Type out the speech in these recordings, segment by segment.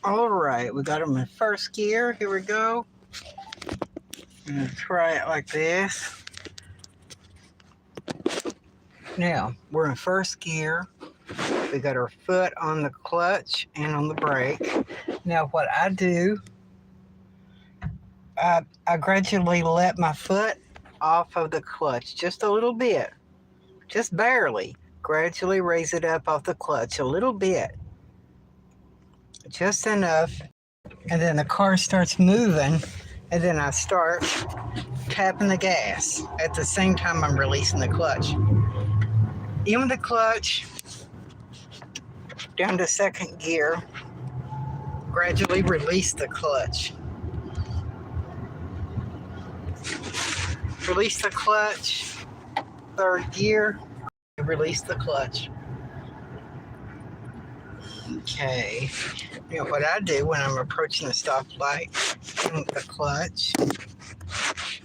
All right, we got them in first gear. Here we go. I'm gonna try it like this. Now, we're in first gear. We got our foot on the clutch and on the brake. Now, what I do, I gradually let my foot off of the clutch just a little bit, just barely. Gradually raise it up off the clutch a little bit, just enough. And then the car starts moving, and then I start tapping the gas at the same time I'm releasing the clutch. In the clutch, down to second gear, gradually release the clutch. Release the clutch, third gear, release the clutch. Okay, now what I do when I'm approaching the stoplight, the clutch,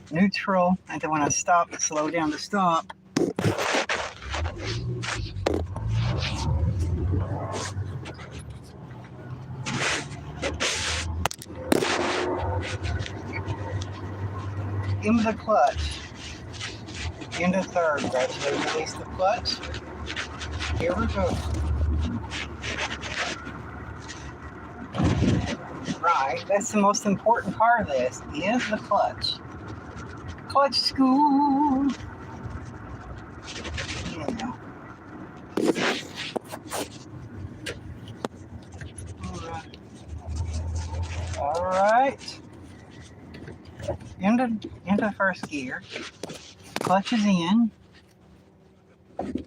neutral, and then when I stop, slow down to stop. Into the clutch, into third, gradually release the clutch. Here we go. Right, that's the most important part of this, is the clutch. Clutch school. Yeah. All right. Into first gear. Clutch is in.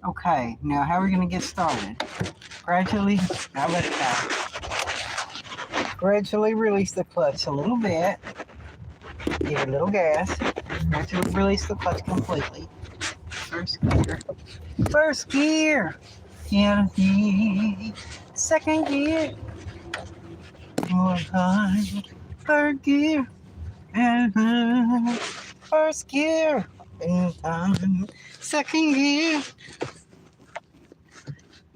Okay, now how are we going to get started? Gradually, now let it go. Gradually release the clutch a little bit. Give it a little gas. Gradually release the clutch completely. First gear. First gear. Yeah. Second gear. More time. Third gear. First gear. Second gear.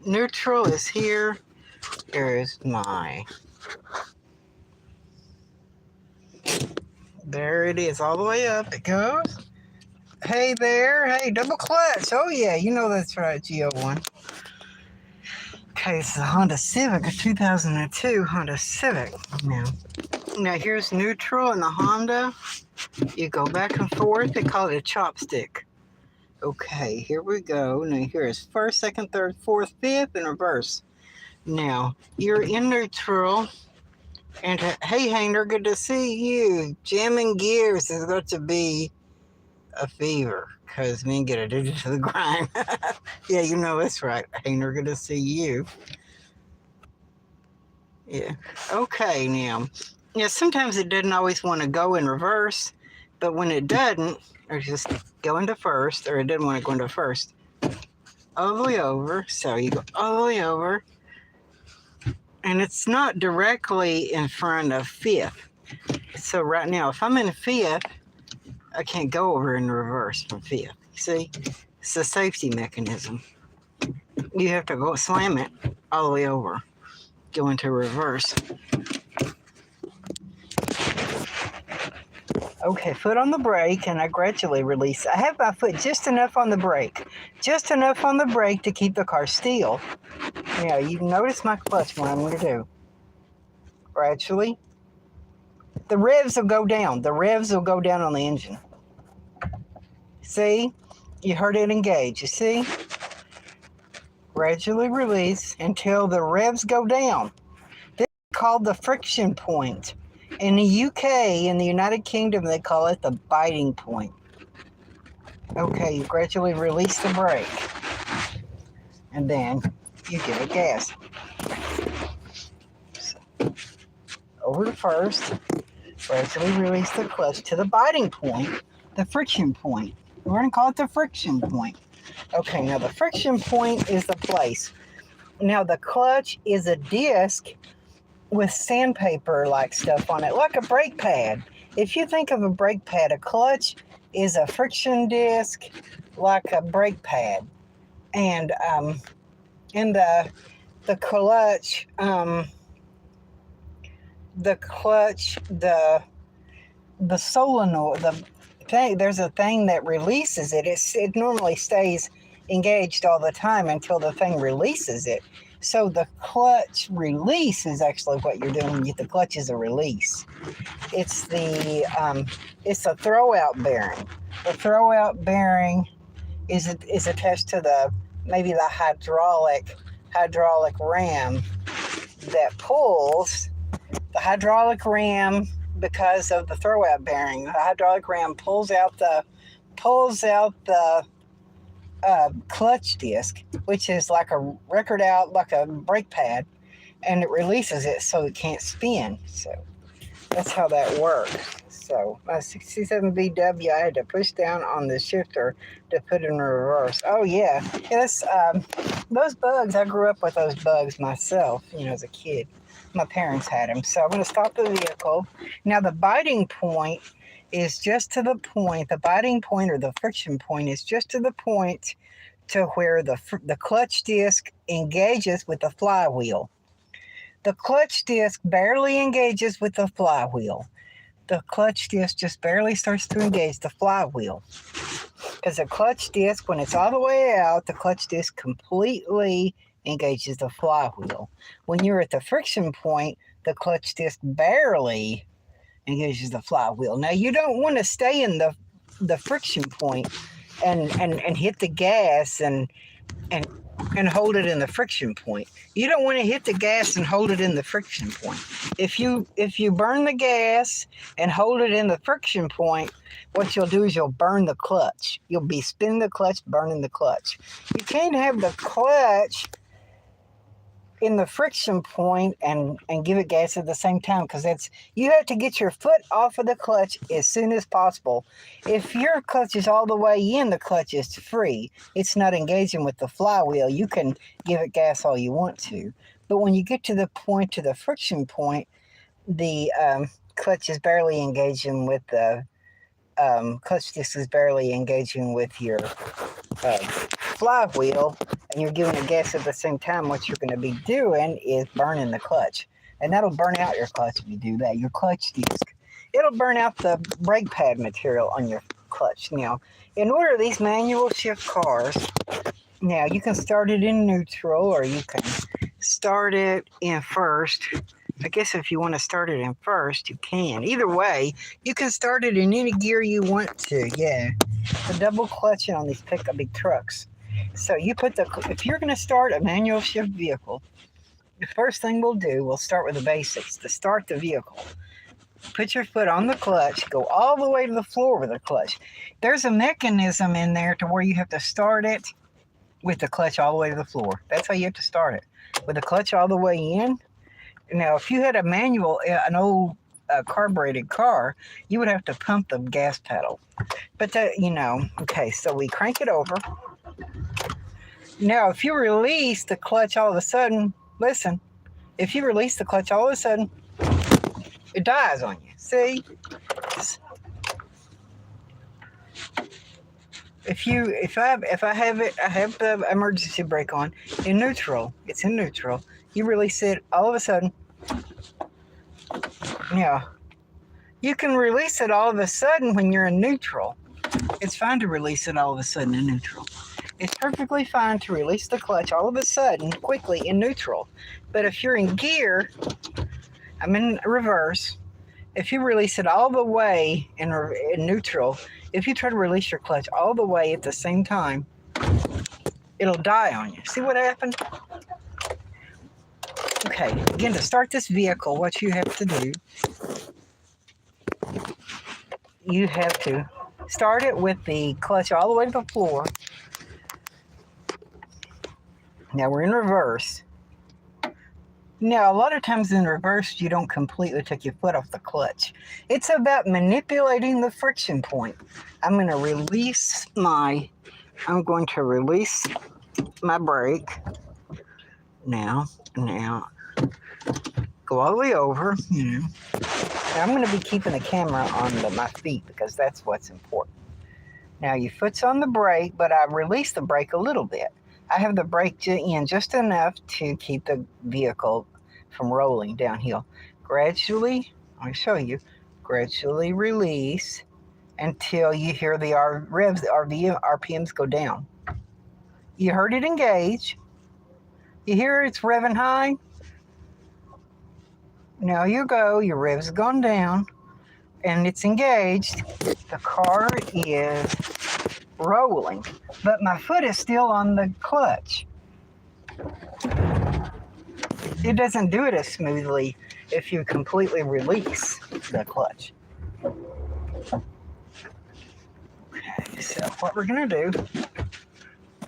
Neutral is here. There's my. There it is, all the way up it goes. Hey there, hey, double clutch. Oh yeah, you know that's right, G01. Okay, it's the Honda Civic, a 2002 Honda Civic. Now here's neutral in the Honda. You go back and forth, they call it a chopstick. Okay, here we go. Now here's first, second, third, fourth, fifth, in reverse. Now, you're in neutral. And hey, Hainer, good to see you. Jamming gears is going to be a fever because me get addicted to the grind. Yeah, you know that's right. Hainer, good to see you. Yeah. Okay, now. Yeah, sometimes it doesn't always want to go in reverse, but when it doesn't, or just go into first, or it doesn't want to go into first, all the way over. So you go all the way over. And it's not directly in front of fifth. So right now, if I'm in fifth, I can't go over in reverse from fifth. See, it's a safety mechanism. You have to go slam it all the way over, go into reverse. Okay, foot on the brake, and I gradually release. I have my foot just enough on the brake, just enough on the brake to keep the car still. Now, you notice my clutch, what I'm going to do. Gradually, the revs will go down. The revs will go down on the engine. See? You heard it engage. You see? Gradually release until the revs go down. This is called the friction point. In the UK, in the United Kingdom, they call it the biting point. Okay, you gradually release the brake. And then you give it gas. So, over to first. Gradually release the clutch to the biting point, the friction point. We're going to call it the friction point. Okay, now the friction point is the place. Now the clutch is a disc with sandpaper-like stuff on it, like a brake pad. If you think of a brake pad, a clutch is a friction disc like a brake pad. And in the the clutch, the solenoid, the thing, there's a thing that releases it. It normally stays engaged all the time until the thing releases it. So the clutch release is actually what you're doing. The clutch is a release. It's the throwout bearing. The throwout bearing is attached to maybe the hydraulic ram that pulls the hydraulic ram because of the throwout bearing. The hydraulic ram pulls out the clutch disc, which is like a record out, like a brake pad, and it releases it so it can't spin. So that's how that works. So my 67 VW, I had to push down on the shifter to put it in reverse. Oh yeah, yes. Those bugs, I grew up with those bugs myself, as a kid. My parents had them. So I'm going to stop the vehicle. Now the biting point is just to the point, the biting point or the friction point is just to the point to where the clutch disc engages with the flywheel. The clutch disc barely engages with the flywheel. The clutch disc just barely starts to engage the flywheel. Because the clutch disc, when it's all the way out, the clutch disc completely engages the flywheel. When you're at the friction point, the clutch disc barely engages the flywheel. Now, you don't want to stay in the friction point and hit the gas and hold it in the friction point. You don't want to hit the gas and hold it in the friction point. If you burn the gas and hold it in the friction point, what you'll do is you'll burn the clutch. You'll be spinning the clutch, burning the clutch. You can't have the clutch in the friction point and give it gas at the same time, because you have to get your foot off of the clutch as soon as possible. If your clutch is all the way in, the clutch is free. It's not engaging with the flywheel. You can give it gas all you want to. But when you get to the point, to the friction point, the clutch is barely engaging with the clutch disc is barely engaging with your flywheel, and you're giving it gas at the same time. What you're going to be doing is burning the clutch, and that'll burn out your clutch if you do that. Your clutch disc, it'll burn out the brake pad material on your clutch. Now, in order of these manual shift cars, now you can start it in neutral or you can start it in first. I guess if you want to start it in first, you can. Either way, you can start it in any gear you want to. Yeah, the double clutching on these pickup big trucks. So you if you're going to start a manual shift vehicle, the first thing we'll start with the basics. To start the vehicle, put your foot on the clutch, go all the way to the floor with the clutch. There's a mechanism in there to where you have to start it with the clutch all the way to the floor. That's how you have to start it, with the clutch all the way in. Now, if you had an old carbureted car, you would have to pump the gas pedal. But okay, so we crank it over. Now, if you release the clutch all of a sudden, listen, if you release the clutch all of a sudden, it dies on you. See? If I have the emergency brake on in neutral. It's in neutral. You release it all of a sudden. Yeah. You can release it all of a sudden when you're in neutral. It's fine to release it all of a sudden in neutral. It's perfectly fine to release the clutch all of a sudden quickly in neutral. But if you're in gear, I'm in reverse. If you release it all the way in neutral, if you try to release your clutch all the way at the same time, it'll die on you. See what happened? Okay, again, to start this vehicle, what you have to do, you have to start it with the clutch all the way to the floor. Now we're in reverse. Now, a lot of times in reverse, you don't completely take your foot off the clutch. It's about manipulating the friction point. I'm going to release my brake. Now, go all the way over, Now, I'm going to be keeping the camera on my feet because that's what's important. Now, your foot's on the brake, but I release the brake a little bit. I have the brake in just enough to keep the vehicle from rolling downhill. Gradually, I'll show you, gradually release until you hear the revs, the RPMs go down. You heard it engage. You hear it's revving high. Now you go, your revs gone down, and it's engaged. The car is rolling, but my foot is still on the clutch. It doesn't do it as smoothly if you completely release the clutch. Okay, so what we're gonna do,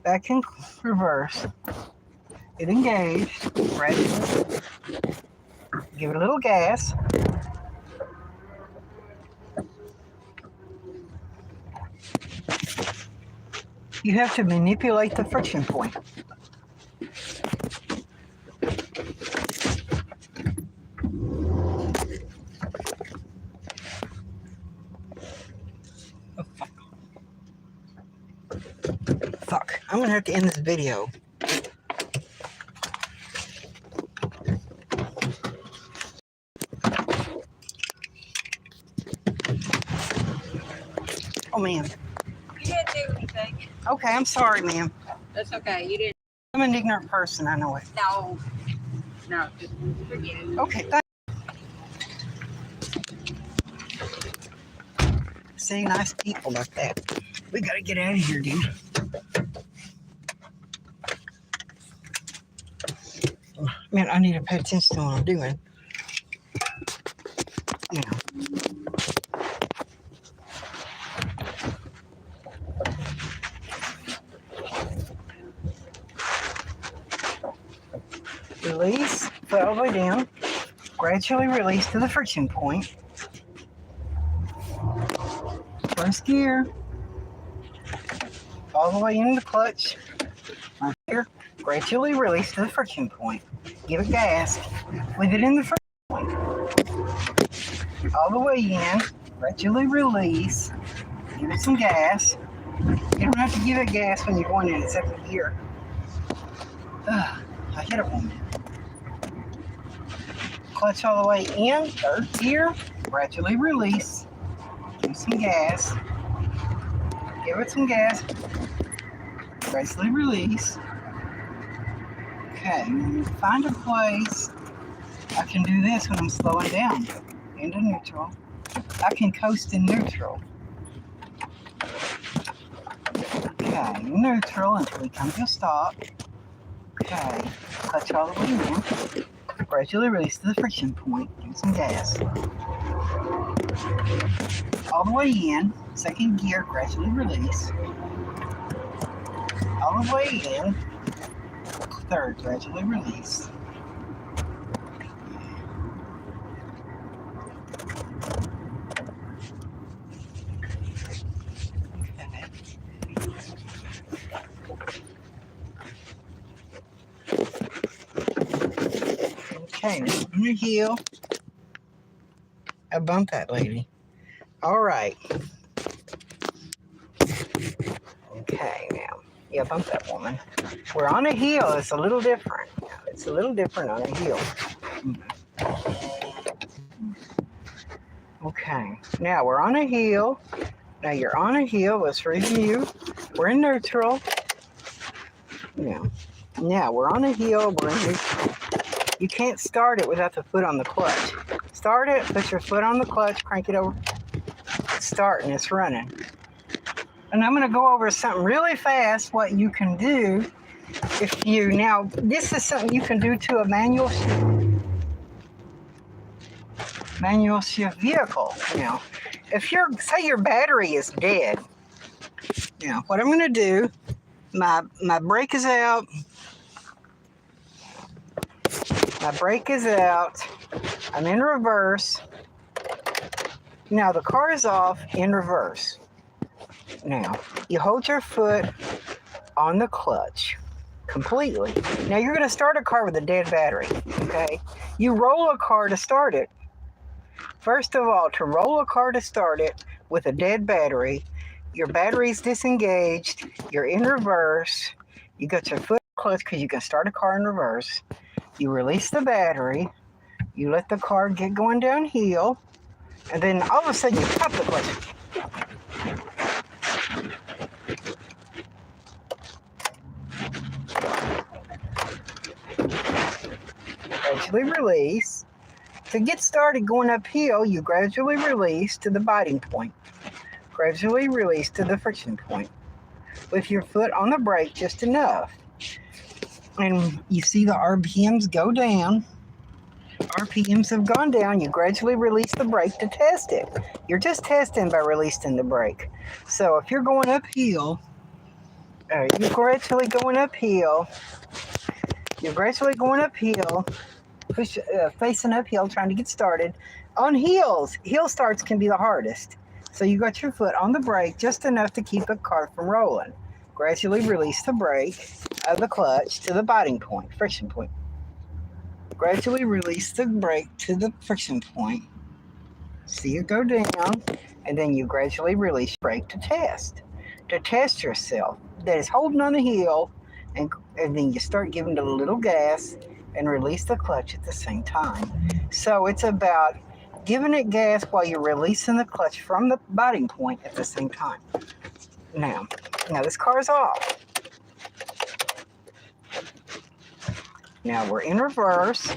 back in reverse, it engaged, gradually, give it a little gas. You have to manipulate the friction point. Fuck, I'm gonna have to end this video. Oh, man. You didn't do anything. Okay, I'm sorry, ma'am. That's okay. You didn't. I'm an ignorant person, I know it. No. No, just forget it. Okay, see, nice people like that. We gotta get out of here, dude. Man, I need to pay attention to what I'm doing. You know. Release, foot all the way down. Gradually release to the friction point. First gear. All the way into the clutch. Right here. Gradually release to the friction point. Give it gas. Leave it in the friction point. All the way in. Gradually release. Give it some gas. You don't have to give it gas when you're going in second gear. I hit a woman. Clutch all the way in. Third gear. Gradually release. Give some gas. Give it some gas. Gradually release. Okay, find a place. I can do this when I'm slowing down. Into neutral. I can coast in neutral. Okay, neutral until we come to a stop. Okay, clutch all the way in. Gradually release to the friction point. Give some gas. All the way in. Second gear, gradually release. All the way in. Third, gradually release. Okay, now on the heel. I bumped that lady. All right. Okay, now. Yeah, bump that woman. We're on a heel. It's a little different. It's a little different on a heel. Okay. Now we're on a heel. Now you're on a heel. Let's review. We're in neutral. Yeah. Now we're on a heel. We're in neutral. You can't start it without the foot on the clutch. Start it. Put your foot on the clutch. Crank it over. Start and it's running. And I'm going to go over something really fast, what you can do if you, now this is something you can do to a manual shift vehicle. Now, if say your battery is dead, now what I'm going to do, my brake is out. My brake is out. I'm in reverse. Now the car is off in reverse. Now, you hold your foot on the clutch completely. Now, you're going to start a car with a dead battery, okay? You roll a car to start it. First of all, to roll a car to start it with a dead battery, your battery's disengaged, you're in reverse, You got your foot clutch because you can start a car in reverse. You release the battery. You let the car get going downhill. And then all of a sudden you pop the clutch. Gradually release. To get started going uphill, you gradually release to the biting point. Gradually release to the friction point. With your foot on the brake just enough. And you see the RPMs go down. RPMs have gone down. You gradually release the brake to test it. You're just testing by releasing the brake. So if you're going uphill, you're gradually going uphill. You're gradually going uphill, facing uphill, trying to get started. On hills, hill starts can be the hardest. So you got your foot on the brake just enough to keep the car from rolling. Gradually release the brake of the clutch to the biting point, friction point. Gradually release the brake to the friction point. See it go down, and then you gradually release brake to test yourself. That is holding on the heel, and then you start giving it a little gas and release the clutch at the same time. So it's about giving it gas while you're releasing the clutch from the biting point at the same time. Now this car is off. Now we're in reverse.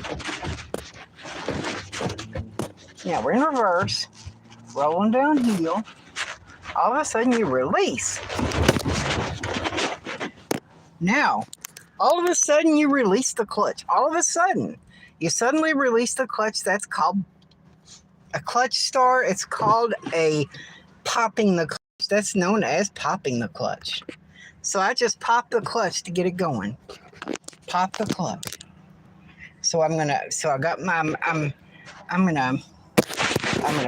Rolling downhill. All of a sudden you release. Now, all of a sudden you release the clutch. All of a sudden, you suddenly release the clutch. That's called a clutch start. It's called a popping the clutch. That's known as popping the clutch. So I just pop the clutch to get it going. Pop the clutch. So I'm gonna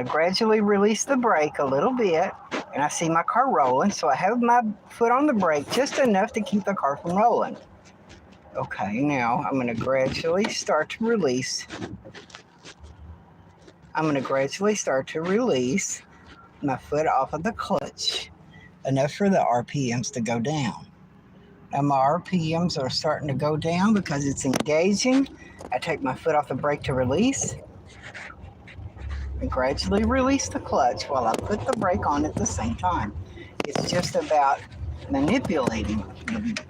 gradually release the brake a little bit, and I see my car rolling. So I have my foot on the brake just enough to keep the car from rolling. Okay, now I'm gonna gradually start to release. My foot off of the clutch, enough for the RPMs to go down. Now my RPMs are starting to go down because it's engaging. I take my foot off the brake to release and gradually release the clutch while I put the brake on at the same time. It's just about manipulating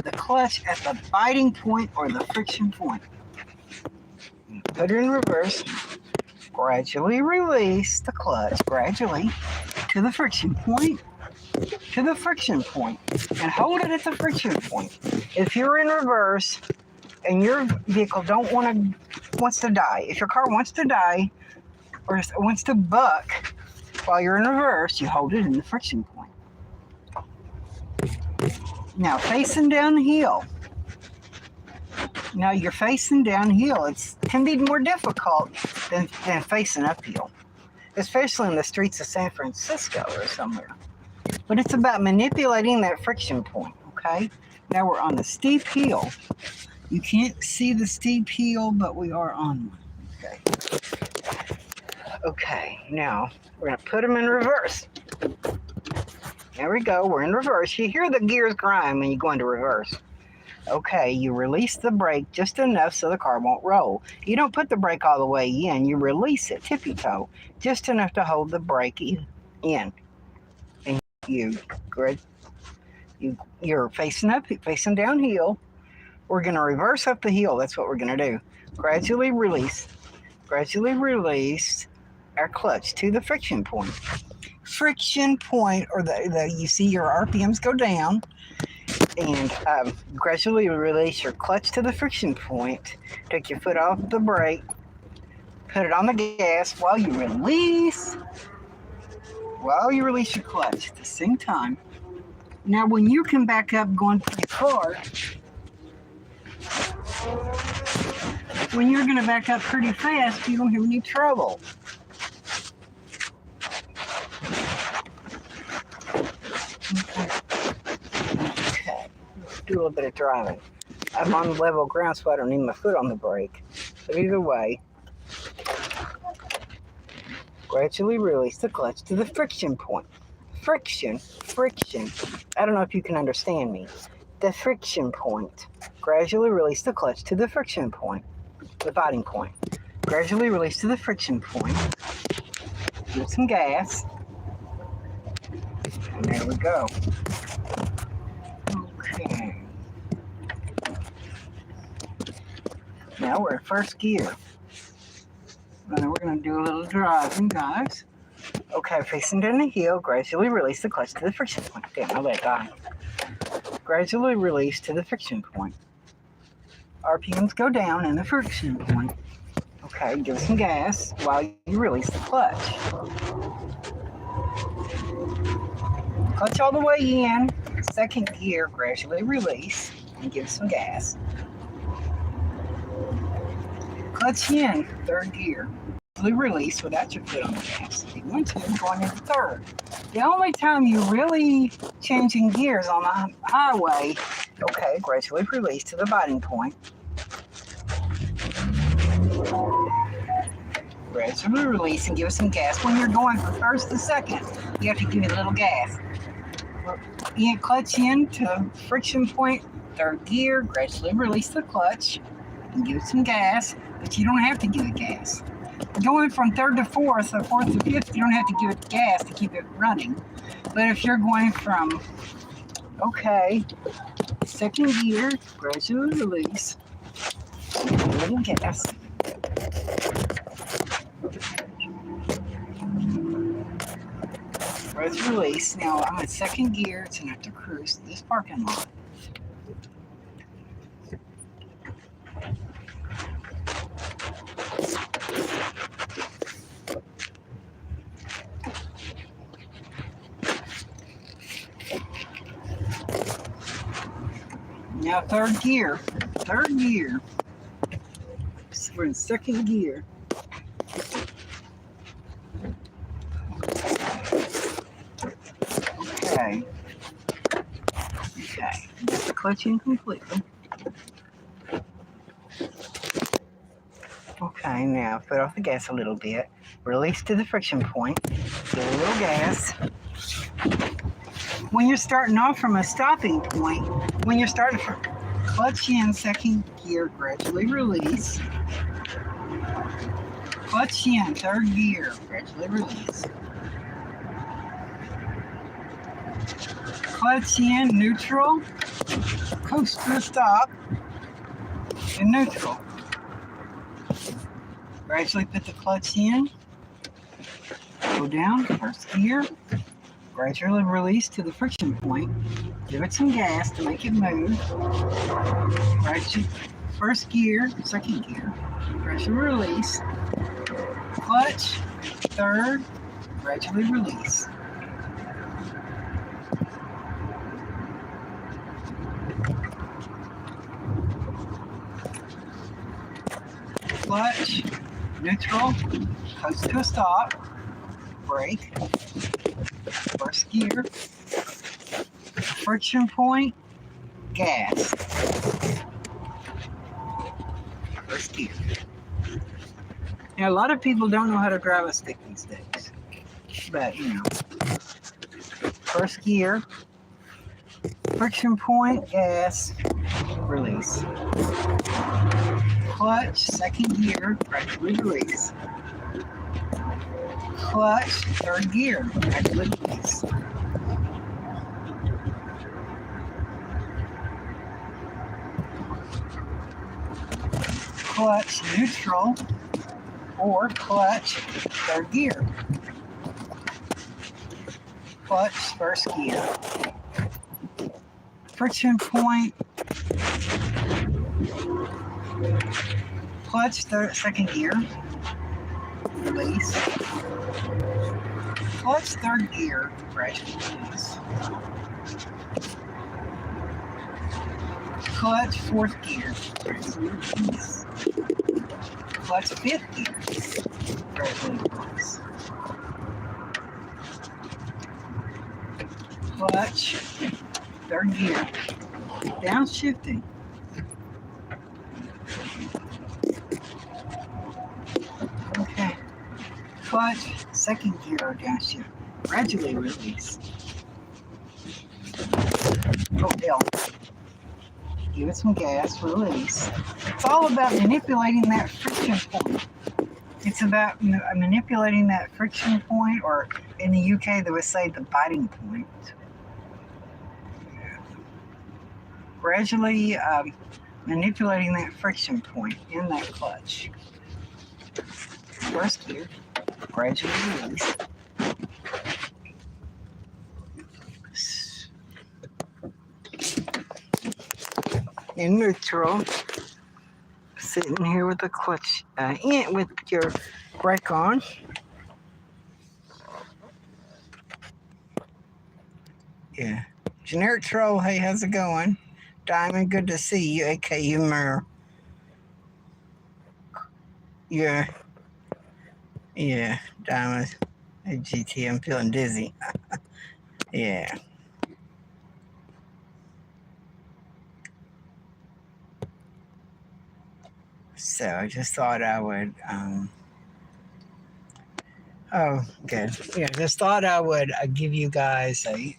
the clutch at the biting point or the friction point. Put it in reverse. Gradually release the clutch, gradually to the friction point, and hold it at the friction point. If you're in reverse and your vehicle wants to die, if your car wants to die or wants to buck while you're in reverse, you hold it in the friction point. Now facing down the hill. Now you're facing downhill. It can be more difficult than facing uphill, especially in the streets of San Francisco or somewhere. But it's about manipulating that friction point, okay? Now we're on the steep hill. You can't see the steep hill, but we are on one, okay? Okay, now we're gonna put them in reverse. There we go, we're in reverse. You hear the gears grind when you go into reverse. Okay, you release the brake just enough so the car won't roll. You don't put the brake all the way in, you release it tippy-toe, just enough to hold the brake in. And you're facing downhill. We're gonna reverse up the hill, that's what we're gonna do. Gradually release our clutch to the friction point. Friction point, or you see your RPMs go down, and gradually release your clutch to the friction point. Take your foot off the brake, put it on the gas while you release your clutch at the same time. Now when you can back up going pretty far, when you're going to back up pretty fast, you don't have any trouble. Okay, do a little bit of driving. I'm on level ground, so I don't need my foot on the brake. But either way, gradually release the clutch to the friction point. Friction. I don't know if you can understand me. the friction point. Gradually release the clutch to the friction point, the biting point. Gradually release to the friction point. Give some gas. And there we go. Okay. Now we're in first gear. And then we're going to do a little driving, guys. Okay, facing down the hill, gradually release the clutch to the friction point. Damn, I let go. Gradually release to the friction point. RPMs go down in the friction point. Okay, give some gas while you release the clutch. Clutch all the way in. Second gear, gradually release and give some gas. Clutch in, third gear. Release without your foot on the gas. If you want to, going into third. The only time you really changing gears on the highway, okay, gradually release to the biting point. Gradually release and give some gas. When you're going from first to second, you have to give it a little gas. You clutch in to friction point, third gear, gradually release the clutch and give it some gas, but you don't have to give it gas. Going from third to fourth or fourth to fifth, you don't have to give it gas to keep it running. But if you're going from, okay, second gear, gradually release, a little gas. Gradually release. Now I'm in second gear, it's enough to cruise this parking lot. Now third gear. So we're in second gear. Okay. Just the clutch in completely. Okay, now put off the gas a little bit. Release to the friction point. Give a little gas. When you're starting off from a stopping point, when you're starting from clutch in, second gear, gradually release. Clutch in, third gear, gradually release. Clutch in, neutral, coast to a stop, and neutral. Gradually put the clutch in, go down, first gear, gradually release to the friction point, give it some gas to make it move. Gradually, first gear, second gear, gradually release, clutch, third, gradually release. Clutch, neutral, coast to a stop, brake, first gear, friction point, gas, first gear. Now, a lot of people don't know how to drive a stick these days, but you know, first gear, friction point, gas, release. Clutch, second gear, gradually release. Clutch, third gear, gradually release. Clutch, neutral, or clutch, third gear. Clutch, first gear. Friction point, clutch, second gear, release. Clutch, third gear, gradually release. Clutch, fourth gear, gradually release. Clutch, fifth gear, gradually release. Clutch, third gear, downshifting. Okay. Clutch, second gear or downshift. Gradually release. Oh hell. give it some gas, release. It's all about manipulating that friction point. It's about manipulating that friction point, or in the UK they would say the biting point. Gradually manipulating that friction point in that clutch. First gear, gradually release. In neutral, sitting here with the clutch with your brake on. Yeah. Generic Troll, hey, how's it going? Diamond, good to see you, aka Humor. Yeah. Yeah, Diamond. Hey, GT, I'm feeling dizzy. Yeah. So I just thought I would, oh, good. Yeah, just thought I would give you guys a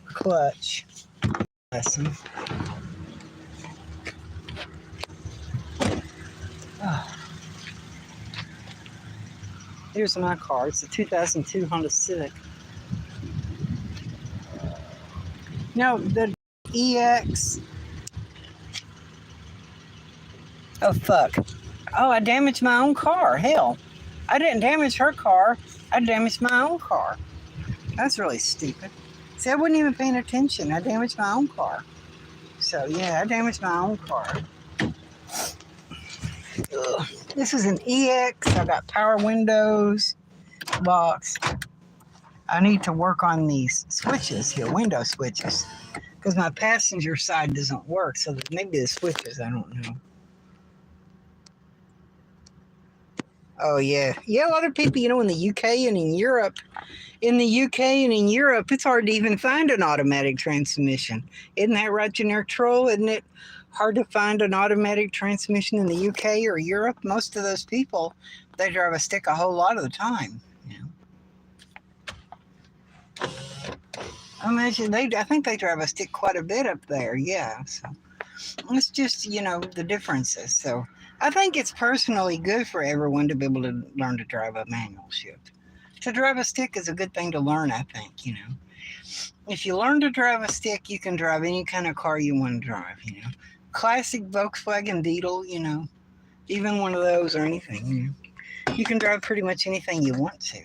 clutch lesson. Oh. Here's my car. It's a 2002 Honda Civic. No, the EX. Oh, fuck. Oh, I damaged my own car. Hell. I didn't damage her car. I damaged my own car. That's really stupid. See, I wasn't even paying attention. I damaged my own car. So, yeah, I damaged my own car. Ugh. This is an EX. I got power windows, box. I need to work on these switches here, window switches, because my passenger side doesn't work. So maybe the switches, I don't know. Oh, yeah. Yeah, a lot of people, in the UK and in Europe, it's hard to even find an automatic transmission. Isn't that right, Generic Troll? Isn't it hard to find an automatic transmission in the UK or Europe? Most of those people, they drive a stick a whole lot of the time. I think they drive a stick quite a bit up there. Yeah. So it's just, the differences. So I think it's personally good for everyone to be able to learn to drive a manual shift. To drive a stick is a good thing to learn, I think, If you learn to drive a stick, you can drive any kind of car you want to drive, Classic Volkswagen Beetle, even one of those or anything, You can drive pretty much anything you want to.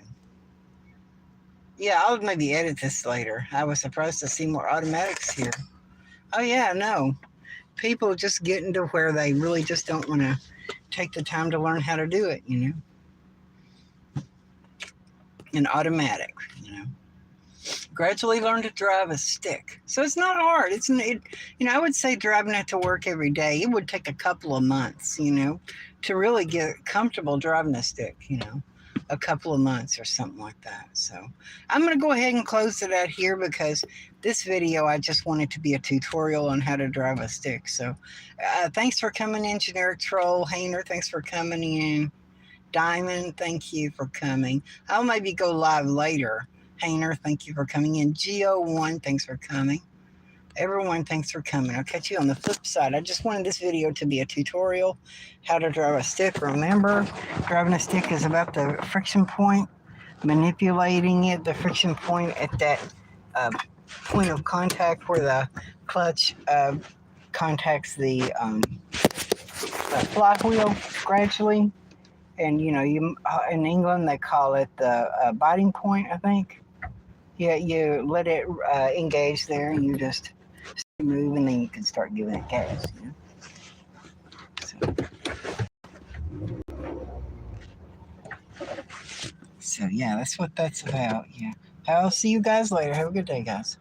Yeah, I'll maybe edit this later. I was surprised to see more automatics here. Oh, yeah, no. People just getting to where they really just don't want to take the time to learn how to do it, An automatic, Gradually learn to drive a stick. So it's not hard. I would say driving it to work every day, it would take a couple of months, to really get comfortable driving a stick, a couple of months or something like that. So I'm going to go ahead and close it out here because this video, I just wanted to be a tutorial on how to drive a stick. So thanks for coming in, Generic Troll. Hayner, thanks for coming in. Diamond, thank you for coming. I'll maybe go live later. Hayner, thank you for coming in. Geo1, thanks for coming. Everyone, thanks for coming. I'll catch you on the flip side. I just wanted this video to be a tutorial, how to drive a stick. Remember, driving a stick is about the friction point, manipulating it, the friction point at that point of contact where the clutch contacts the flywheel gradually. And, in England, they call it the biting point, I think. Yeah, you let it engage there, and you just move, and then you can start giving it gas. So yeah, that's what that's about. Yeah. I'll see you guys later. Have a good day, guys.